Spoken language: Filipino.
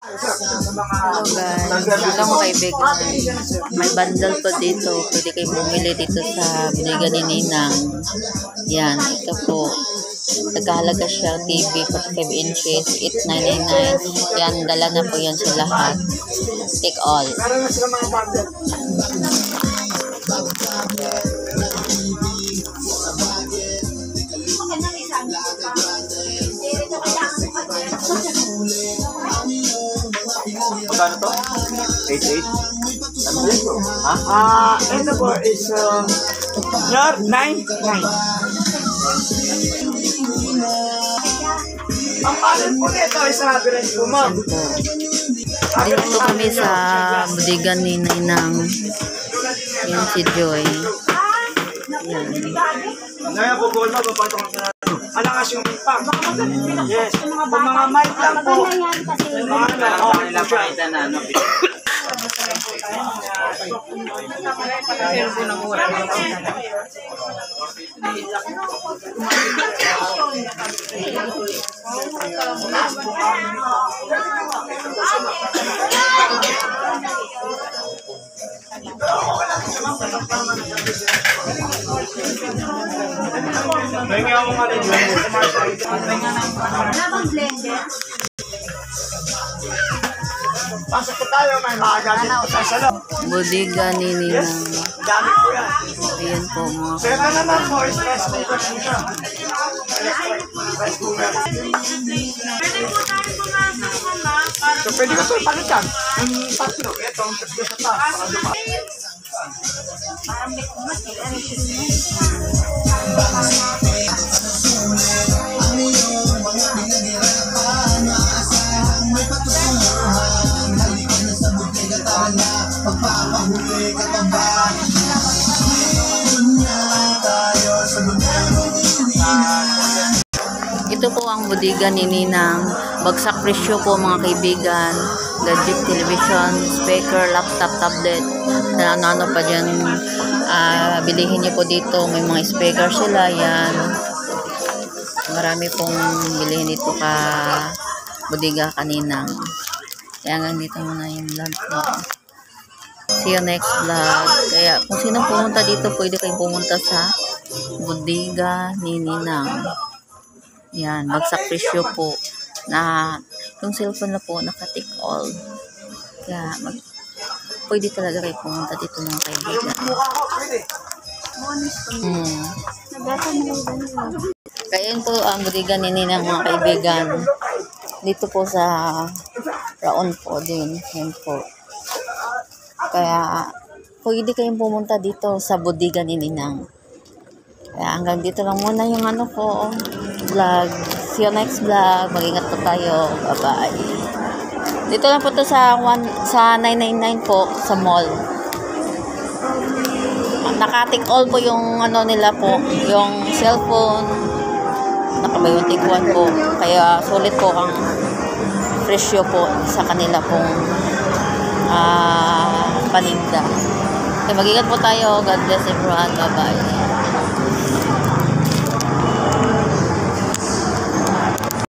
Hello guys, hello mga kaibigan. May bundle po dito. Pwede kayo bumili dito sa Bodega ni Ninang. Yan, ito po. Nagkahalaga siya TV 45 inches, 899. Yan, dala na po yan sa lahat. Take all. Magkano to? 88? Ano dito? Ito po is 9? 9. Ang palit po nito is reference po, ma'am. Dito kami sa Bodega ni Ninang. Yan si Joy. Yan. Ngayon po, bola, papatong ka na. Alangas yung impact. Yes. Kung mga mic lang po. Mga nila pakita na ano. Pasok po tayo, may makagalit po sa salon. Bodega ni Ninang. Dami po yan. Ayan po mga So ito naman po is rice cooker siya. Rice cooker. So pwede ko ito ipalitan. Ang tatlo, ito ang tatlo sa taas. Ito po ang bodega ni Ninang. Bagsak presyo po mga kaibigan. Gadget, television, speaker, laptop, tablet. Na ano pa dyan. Bilihin niyo po dito. May mga speaker sila. Yan. Marami pong bilihin dito ka bodega kaninang. Kaya hanggang dito muna yung vlog ko. See you next vlog. Kaya kung sino pumunta dito, pwede kayong pumunta sa Bodega ni Ninang. Yan, bagsak presyo po na yung cellphone na po naka-take all. Kaya pwede talaga kayo pumunta dito mga kaibigan. Kaya yun po ang Bodega ni Ninang mga kaibigan. Dito po sa Raon po din. Yan po. Kaya pwede kayong pumunta dito sa Bodega ni Ninang. Kaya hanggang dito lang muna yung ano ko vlog. See you next vlog. Mag-ingat po tayo. Bye-bye. Dito lang po to sa 999 po sa mall. Naka-take all po yung ano nila po, yung cellphone. Naka-buy one take one po. Kaya sulit po ang presyo po sa kanila pong paninda. Kaya mag-ingat po tayo. God bless everyone. Bye-bye.